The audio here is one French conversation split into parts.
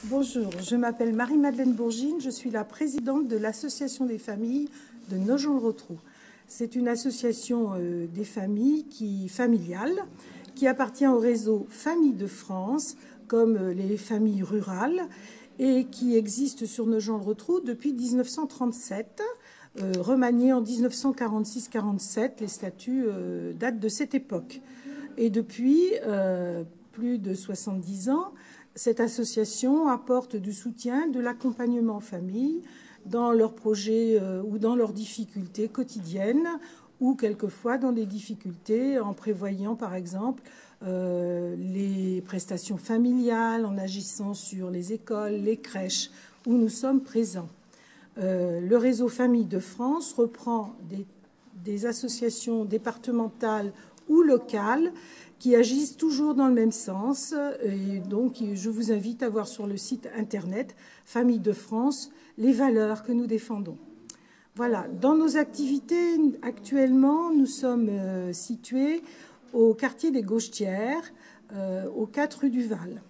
Bonjour, je m'appelle Marie-Madeleine Bourgine, je suis la présidente de l'Association des familles de Nogent-le-Rotrou. C'est une association des familles familiale qui appartient au réseau Familles de France, comme les familles rurales, et qui existe sur Nogent-le-Rotrou depuis 1937, remanié en 1946-47. Les statuts datent de cette époque. Et depuis plus de 70 ans, cette association apporte du soutien, de l'accompagnement aux familles dans leurs projets ou dans leurs difficultés quotidiennes ou quelquefois dans des difficultés en prévoyant par exemple les prestations familiales, en agissant sur les écoles, les crèches où nous sommes présents. Le réseau Familles de France reprend des associations départementales ou locales qui agissent toujours dans le même sens. Et donc, je vous invite à voir sur le site internet Familles de France les valeurs que nous défendons. Voilà. Dans nos activités, actuellement, nous sommes situés au quartier des Gauchetières, aux 4 rue du Val.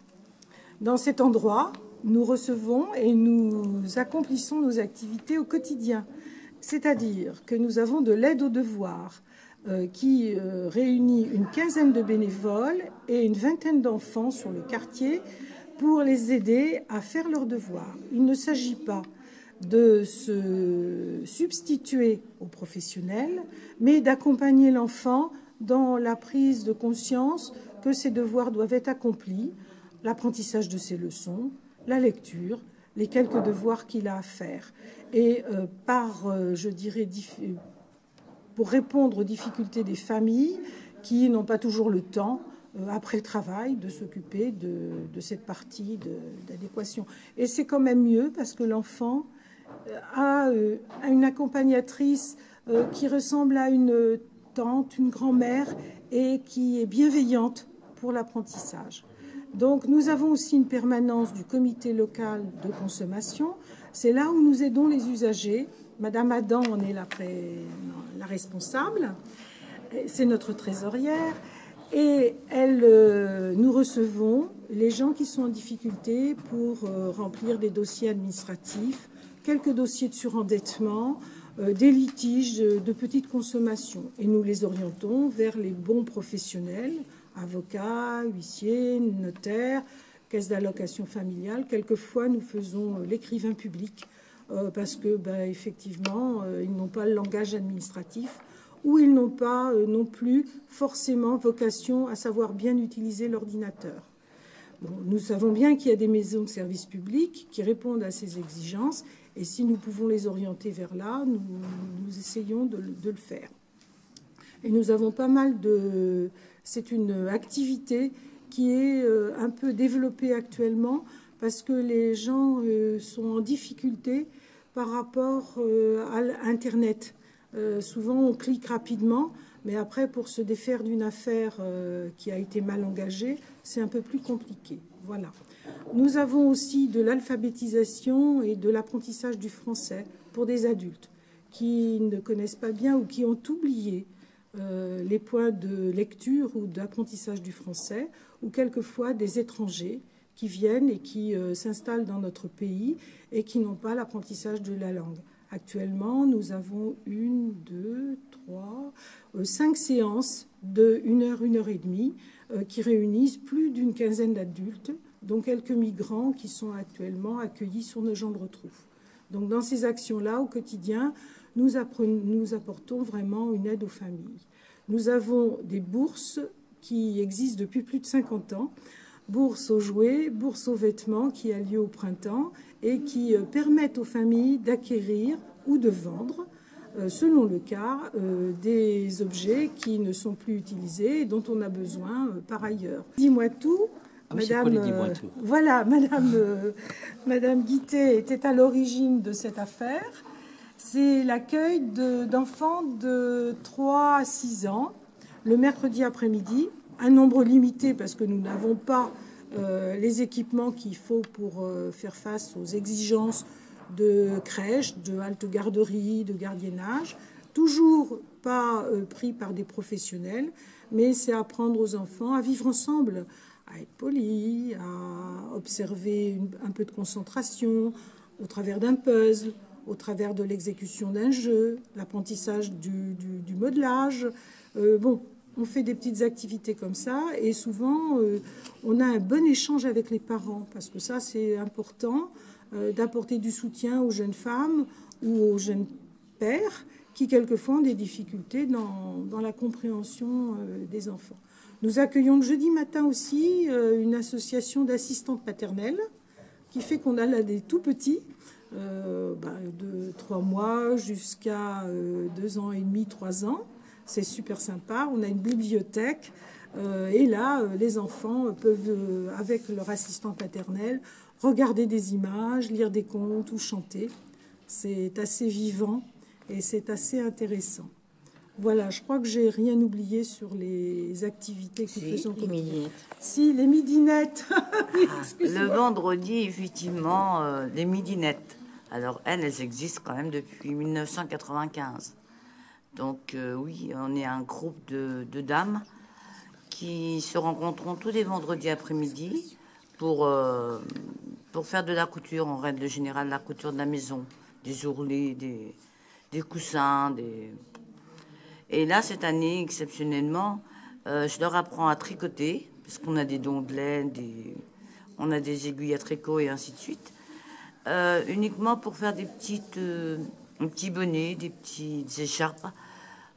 Dans cet endroit, nous recevons et nous accomplissons nos activités au quotidien. C'est-à-dire que nous avons de l'aide aux devoirs, qui réunit une quinzaine de bénévoles et une vingtaine d'enfants sur le quartier pour les aider à faire leurs devoirs. Il ne s'agit pas de se substituer aux professionnels, mais d'accompagner l'enfant dans la prise de conscience que ses devoirs doivent être accomplis, l'apprentissage de ses leçons, la lecture, les quelques devoirs qu'il a à faire. Et je dirais, pour répondre aux difficultés des familles qui n'ont pas toujours le temps, après le travail, de s'occuper de cette partie d'adéquation. Et c'est quand même mieux parce que l'enfant a une accompagnatrice qui ressemble à une tante, une grand-mère et qui est bienveillante pour l'apprentissage. Donc nous avons aussi une permanence du comité local de consommation. C'est là où nous aidons les usagers. Madame Adam en est la responsable, c'est notre trésorière, et nous recevons les gens qui sont en difficulté pour remplir des dossiers administratifs, quelques dossiers de surendettement, des litiges de petite consommation. Et nous les orientons vers les bons professionnels, avocats, huissiers, notaires, caisse d'allocation familiale. Quelquefois, nous faisons l'écrivain public, parce que, effectivement, ils n'ont pas le langage administratif ou ils n'ont pas non plus forcément vocation à savoir bien utiliser l'ordinateur. Bon, nous savons bien qu'il y a des maisons de services publics qui répondent à ces exigences et si nous pouvons les orienter vers là, nous essayons de le faire. Et nous avons pas mal de... C'est une activité qui est un peu développée actuellement parce que les gens sont en difficulté par rapport à Internet. Souvent, on clique rapidement, mais après, pour se défaire d'une affaire qui a été mal engagée, c'est un peu plus compliqué. Voilà. Nous avons aussi de l'alphabétisation et de l'apprentissage du français pour des adultes qui ne connaissent pas bien ou qui ont oublié les points de lecture ou d'apprentissage du français, ou quelquefois des étrangers qui viennent et qui s'installent dans notre pays et qui n'ont pas l'apprentissage de la langue. Actuellement, nous avons 5 séances de 1 heure, 1 heure et demie qui réunissent plus d'une quinzaine d'adultes, dont quelques migrants qui sont actuellement accueillis sur Nogent-le-Rotrou. Donc dans ces actions-là, au quotidien, nous apportons vraiment une aide aux familles. Nous avons des bourses qui existent depuis plus de 50 ans, bourse aux jouets, bourse aux vêtements qui a lieu au printemps et qui permettent aux familles d'acquérir ou de vendre, selon le cas, des objets qui ne sont plus utilisés et dont on a besoin par ailleurs. Dis-moi tout. Madame, voilà, Madame Guittet était à l'origine de cette affaire. C'est l'accueil d'enfants de 3 à 6 ans, le mercredi après-midi, un nombre limité parce que nous n'avons pas les équipements qu'il faut pour faire face aux exigences de crèche, de halte garderie, de gardiennage, toujours pas pris par des professionnels, mais c'est apprendre aux enfants à vivre ensemble, à être poli, à observer un peu de concentration au travers d'un puzzle, au travers de l'exécution d'un jeu, l'apprentissage du modelage. Bon, on fait des petites activités comme ça et souvent on a un bon échange avec les parents parce que ça c'est important d'apporter du soutien aux jeunes femmes ou aux jeunes pères qui quelquefois ont des difficultés dans la compréhension des enfants. Nous accueillons le jeudi matin aussi une association d'assistantes paternelles qui fait qu'on a là des tout petits, de 3 mois jusqu'à 2 ans et demi, 3 ans. C'est super sympa. On a une bibliothèque et là, les enfants peuvent, avec leur assistant paternel, regarder des images, lire des contes ou chanter. C'est assez vivant et c'est assez intéressant. Voilà, je crois que j'ai rien oublié sur les activités que nous faisons. Les midinettes. Si, les midinettes. Le vendredi, effectivement, les midinettes. Alors, elles existent quand même depuis 1995. Donc, oui, on est un groupe de dames qui se rencontrent tous les vendredis après-midi pour faire de la couture, en règle générale, la couture de la maison, des ourlets, des coussins, Et là, cette année, exceptionnellement, je leur apprends à tricoter, parce qu'on a des dons de laine, on a des aiguilles à tricot et ainsi de suite. Uniquement pour faire des petits bonnets, des petites écharpes,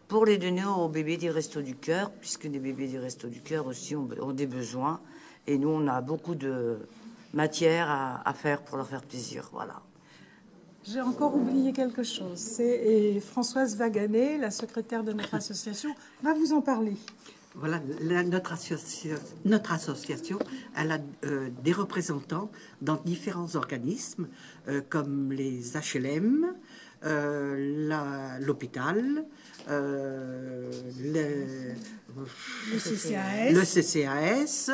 pour les donner aux bébés des Restos du Cœur, puisque les bébés des Restos du Cœur aussi ont des besoins. Et nous, on a beaucoup de matière à faire pour leur faire plaisir. Voilà. J'ai encore oublié quelque chose. Et Françoise Vaganet, la secrétaire de notre association, va vous en parler. Voilà, notre association, elle a des représentants dans différents organismes, comme les HLM, l'hôpital, le CCAS,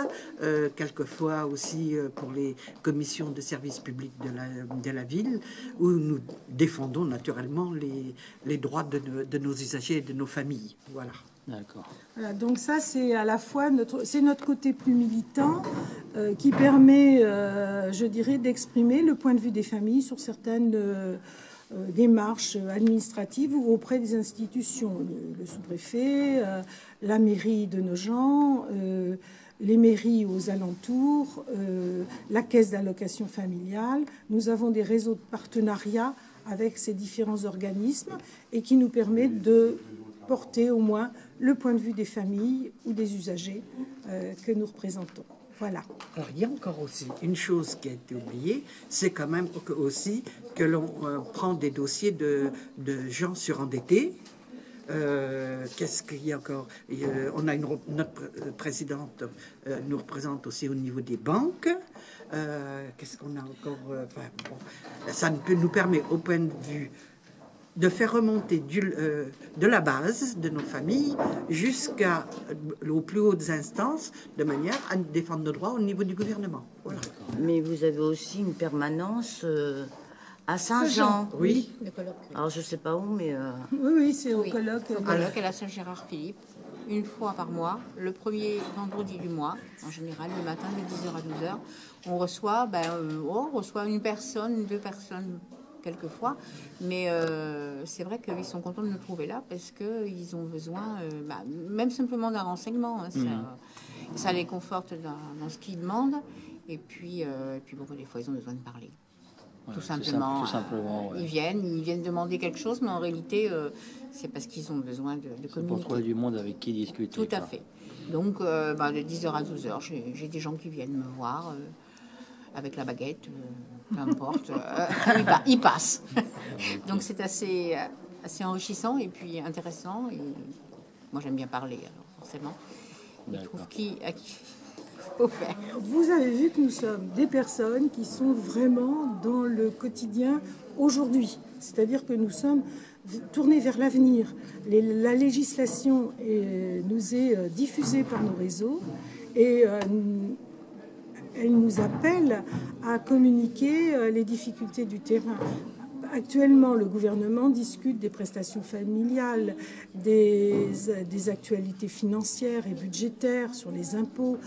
quelquefois aussi pour les commissions de services publics de la ville, où nous défendons naturellement les droits de nos usagers et de nos familles. Voilà. D'accord. Voilà, donc ça, c'est à la fois notre côté plus militant qui permet, je dirais, d'exprimer le point de vue des familles sur certaines démarches administratives ou auprès des institutions. Le sous-préfet, la mairie de Nogent, les mairies aux alentours, la caisse d'allocation familiale. Nous avons des réseaux de partenariat avec ces différents organismes et qui nous permettent de porter au moins le point de vue des familles ou des usagers que nous représentons. Voilà. Alors, il y a encore aussi une chose qui a été oubliée, c'est quand même aussi que l'on prend des dossiers de gens surendettés. Qu'est-ce qu'il y a encore? On a notre présidente nous représente aussi au niveau des banques. Qu'est-ce qu'on a encore? Ça nous permet, au point de vue de faire remonter de la base de nos familles jusqu'aux plus hautes instances, de manière à défendre nos droits au niveau du gouvernement. Voilà. Mais vous avez aussi une permanence à Saint-Jean. Oui. Alors, je ne sais pas où, mais... Oui, c'est au colloque. Au colloque à la Saint-Gérard-Philippe, une fois par mois, le premier vendredi du mois, en général, le matin de 10h à 12h. On reçoit une personne, 2 personnes, quelquefois, mais c'est vrai qu'ils sont contents de nous trouver là parce qu'ils ont besoin, même simplement d'un renseignement, hein, ça les conforte dans ce qu'ils demandent, et puis bon, des fois ils ont besoin de parler. Ouais, tout simplement, ouais. Ils viennent demander quelque chose, mais en réalité c'est parce qu'ils ont besoin de communiquer. Pour trouver du monde avec qui discuter. Tout à fait. Donc de 10h à 12h, j'ai des gens qui viennent me voir avec la baguette, peu importe, il passe. Donc c'est assez enrichissant et puis intéressant. Et moi j'aime bien parler, alors forcément. Je trouve à qui faut faire. Vous avez vu que nous sommes des personnes qui sont vraiment dans le quotidien aujourd'hui. C'est-à-dire que nous sommes tournés vers l'avenir. La législation nous est diffusée par nos réseaux et elle nous appelle à communiquer les difficultés du terrain. Actuellement, le gouvernement discute des prestations familiales, des actualités financières et budgétaires sur les impôts,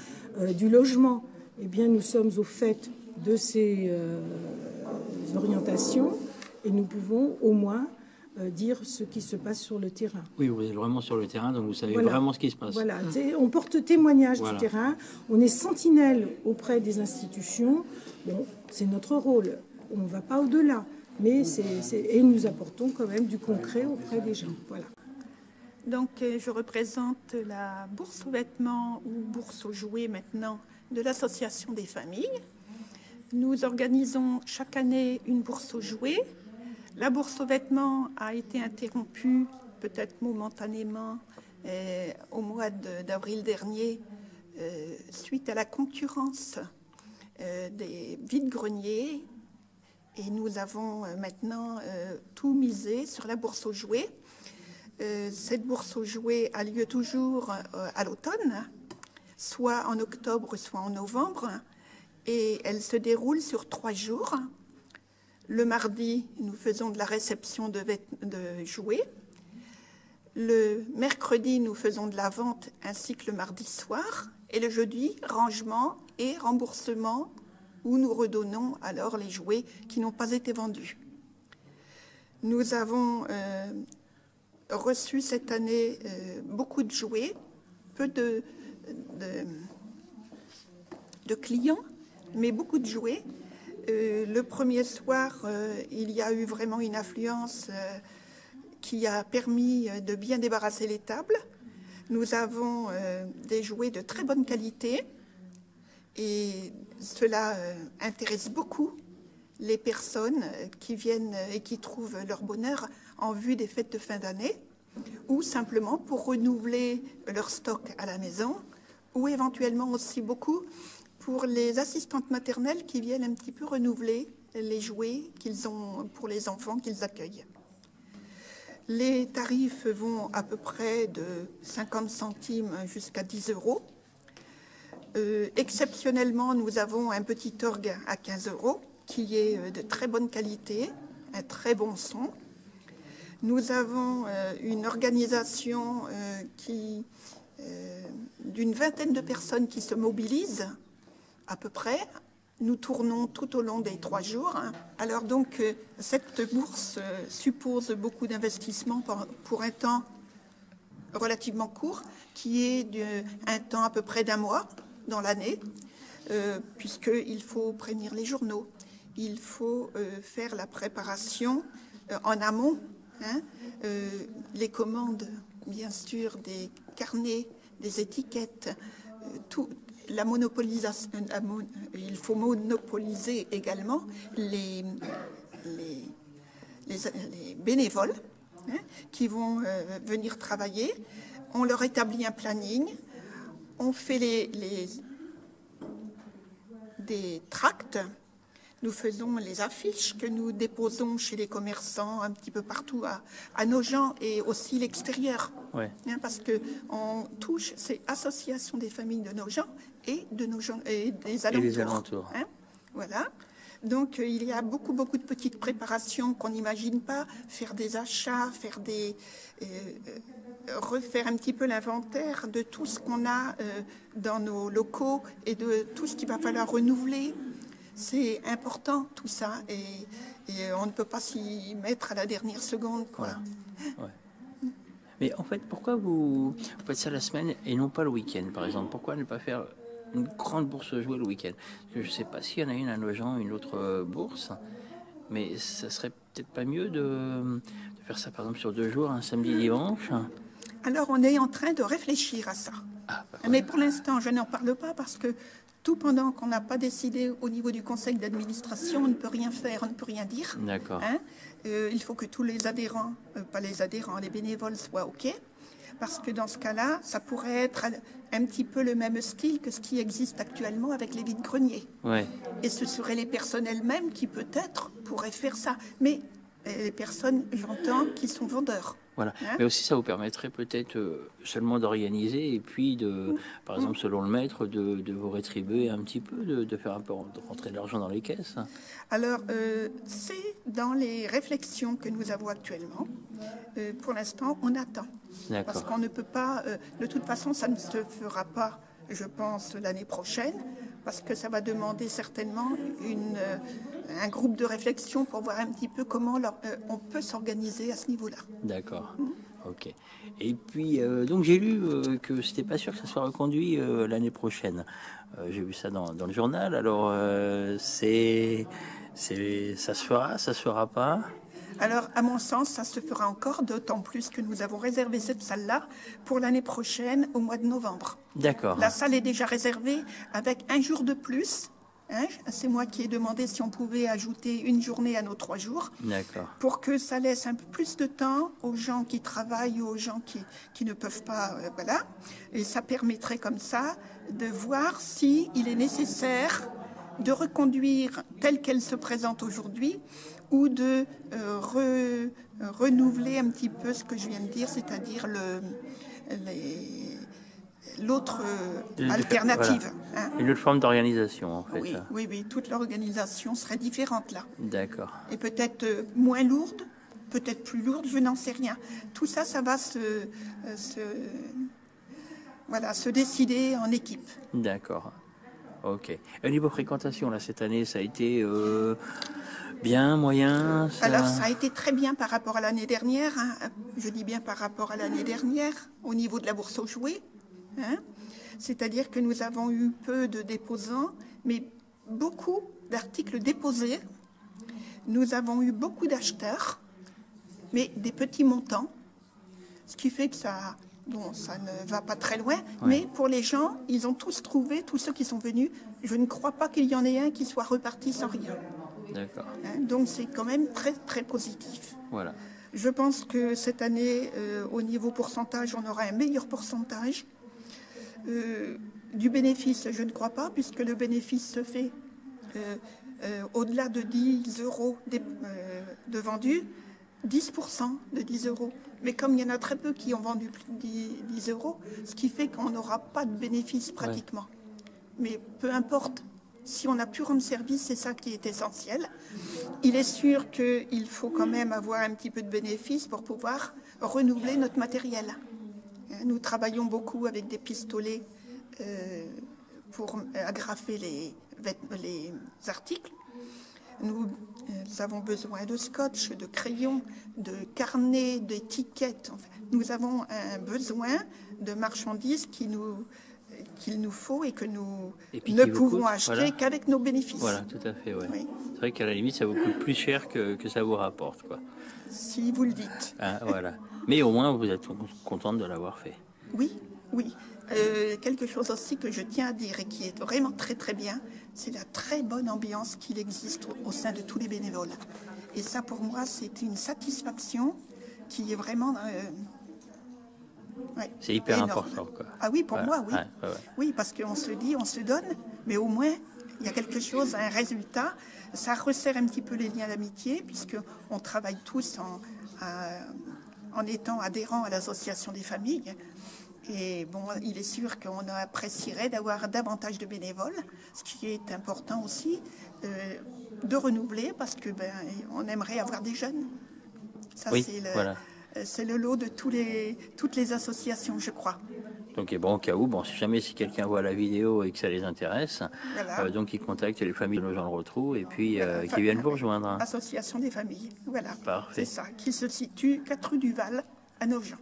du logement. Eh bien, nous sommes au fait de ces orientations et nous pouvons au moins dire ce qui se passe sur le terrain. Oui, vous êtes vraiment sur le terrain, donc vous savez Voilà. vraiment ce qui se passe. Voilà, on porte témoignage Voilà. du terrain, on est sentinelle auprès des institutions. Bon, c'est notre rôle, on ne va pas au-delà, mais et nous apportons quand même du concret auprès des gens. Voilà. Donc, je représente la bourse aux vêtements ou bourse aux jouets maintenant de l'Association des familles. Nous organisons chaque année une bourse aux jouets. La bourse aux vêtements a été interrompue, peut-être momentanément, au mois d'avril dernier, suite à la concurrence des vides-greniers. Et nous avons maintenant tout misé sur la bourse aux jouets. Cette bourse aux jouets a lieu toujours à l'automne, soit en octobre, soit en novembre. Et elle se déroule sur 3 jours. Le mardi, nous faisons de la réception de jouets. Le mercredi, nous faisons de la vente ainsi que le mardi soir. Et le jeudi, rangement et remboursement, où nous redonnons alors les jouets qui n'ont pas été vendus. Nous avons reçu cette année beaucoup de jouets, peu de clients, mais beaucoup de jouets. Le premier soir, il y a eu vraiment une affluence qui a permis de bien débarrasser les tables. Nous avons des jouets de très bonne qualité et cela intéresse beaucoup les personnes qui viennent et qui trouvent leur bonheur en vue des fêtes de fin d'année ou simplement pour renouveler leur stock à la maison ou éventuellement aussi beaucoup pour les assistantes maternelles qui viennent un petit peu renouveler les jouets qu'ils ont pour les enfants qu'ils accueillent. Les tarifs vont à peu près de 50 centimes jusqu'à 10 €. Exceptionnellement, nous avons un petit orgue à 15 € qui est de très bonne qualité, un très bon son. Nous avons une organisation d'une vingtaine de personnes qui se mobilisent à peu près. Nous tournons tout au long des 3 jours. Alors donc, cette bourse suppose beaucoup d'investissement pour un temps relativement court, qui est un temps à peu près d'1 mois dans l'année, puisqu'il faut prévenir les journaux, il faut faire la préparation en amont, les commandes, bien sûr, des carnets, des étiquettes, tout. La monopolisation, il faut monopoliser également les bénévoles qui vont venir travailler. On leur établit un planning, on fait des tracts, nous faisons les affiches que nous déposons chez les commerçants un petit peu partout à Nogent et aussi l'extérieur. Ouais. Parce qu'on touche ces associations des familles de Nogent et des alentours. Et des alentours. Voilà. Donc, il y a beaucoup de petites préparations qu'on n'imagine pas. Faire des achats, refaire un petit peu l'inventaire de tout ce qu'on a dans nos locaux et de tout ce qu'il va falloir renouveler. C'est important, tout ça. Et on ne peut pas s'y mettre à la dernière seconde, quoi. Voilà. Ouais. Mais en fait, pourquoi vous faites ça la semaine et non pas le week-end, par exemple? Pourquoi ne pas faire une grande bourse de jouets le week-end? Parce que je ne sais pas s'il y en a une à Nogent, une autre bourse, mais ça serait peut-être pas mieux de faire ça, par exemple, sur 2 jours, un samedi, dimanche. Alors, on est en train de réfléchir à ça. Mais pour l'instant, je n'en parle pas parce que tout pendant qu'on n'a pas décidé au niveau du conseil d'administration, on ne peut rien faire, on ne peut rien dire. D'accord. Il faut que tous les adhérents, pas les adhérents, les bénévoles soient OK. Parce que dans ce cas-là, ça pourrait être un petit peu le même style que ce qui existe actuellement avec les vides-greniers. Ouais. Et ce seraient les personnes elles-mêmes qui peut-être pourraient faire ça. Mais les personnes, j'entends, qui sont vendeurs. Voilà. Hein? Mais aussi, ça vous permettrait peut-être seulement d'organiser et puis, par exemple, selon le maître, de vous rétribuer un petit peu, de faire un peu rentrer de l'argent dans les caisses. Alors, c'est dans les réflexions que nous avons actuellement. Pour l'instant, on attend. Parce qu'on ne peut pas... de toute façon, ça ne se fera pas, je pense, l'année prochaine, parce que ça va demander certainement un groupe de réflexion pour voir un petit peu comment on peut s'organiser à ce niveau-là. D'accord. Ok. Et puis, donc j'ai lu que c'était pas sûr que ça soit reconduit l'année prochaine. J'ai vu ça dans le journal. Alors, ça se fera pas? Alors, à mon sens, ça se fera encore, d'autant plus que nous avons réservé cette salle-là pour l'année prochaine, au mois de novembre. D'accord. La salle est déjà réservée avec un jour de plus. Hein, c'est moi qui ai demandé si on pouvait ajouter une journée à nos 3 jours. D'accord. Pour que ça laisse un peu plus de temps aux gens qui travaillent ou aux gens qui ne peuvent pas. Voilà. Et ça permettrait comme ça de voir s'il est nécessaire de reconduire telle qu'elle se présente aujourd'hui ou de renouveler un petit peu ce que je viens de dire, c'est-à-dire l'autre alternative. Voilà. Hein. Une autre forme d'organisation, en fait. Oui, toute l'organisation serait différente là. D'accord. Et peut-être moins lourde, peut-être plus lourde, je n'en sais rien. Tout ça, ça va se décider en équipe. D'accord. Ok. Au niveau fréquentation, là, cette année, ça a été bien, moyen Alors, ça a été très bien par rapport à l'année dernière. Hein. Je dis bien par rapport à l'année dernière, au niveau de la bourse aux jouets. Hein. C'est-à-dire que nous avons eu peu de déposants, mais beaucoup d'articles déposés. Nous avons eu beaucoup d'acheteurs, mais des petits montants, ce qui fait que ça ne va pas très loin. Ouais. Mais pour les gens, ils ont tous trouvé, tous ceux qui sont venus, je ne crois pas qu'il y en ait un qui soit reparti sans rien. D'accord. Hein, donc c'est quand même très, très positif. Voilà. Je pense que cette année, au niveau pourcentage, on aura un meilleur pourcentage. Du bénéfice, je ne crois pas, puisque le bénéfice se fait au-delà de 10 euros de vendus, 10% de 10 euros. Mais comme il y en a très peu qui ont vendu plus de 10 euros, ce qui fait qu'on n'aura pas de bénéfice pratiquement. Ouais. Mais peu importe, si on a pu rendre service, c'est ça qui est essentiel. Il est sûr qu'il faut quand même avoir un petit peu de bénéfice pour pouvoir renouveler notre matériel. Nous travaillons beaucoup avec des pistolets pour agrafer les articles. Nous avons besoin de scotch, de crayons, de carnets, d'étiquettes. Enfin, nous avons un besoin de marchandises qu'il nous faut et que nous ne pouvons acheter qu'avec nos bénéfices. Voilà, tout à fait. Ouais. Oui. C'est vrai qu'à la limite, ça vous coûte plus cher que ça vous rapporte, quoi. Si vous le dites. Ah, voilà. Mais au moins, vous êtes contente de l'avoir fait. Oui. Quelque chose aussi que je tiens à dire et qui est vraiment très très bien, c'est la très bonne ambiance qu'il existe au sein de tous les bénévoles. Et ça, pour moi, c'est une satisfaction qui est vraiment... c'est hyper énorme. Important, quoi. Ah oui, pour moi, oui. Ouais. Oui, parce qu'on se dit, on se donne, mais au moins, il y a quelque chose, un résultat. Ça resserre un petit peu les liens d'amitié, puisqu'on travaille tous en étant adhérents à l'association des familles. Et bon, il est sûr qu'on apprécierait d'avoir davantage de bénévoles, ce qui est important aussi, de renouveler, parce que on aimerait avoir des jeunes. Ça, oui, c'est le lot de toutes les associations, je crois. Donc, au cas où, si quelqu'un voit la vidéo et que ça les intéresse, voilà. Donc ils contactent les familles de Nogent-le-Rotrou et puis qui viennent vous rejoindre. Association des familles, voilà. Parfait. C'est ça, qui se situe 4 rue du Val à Nogent.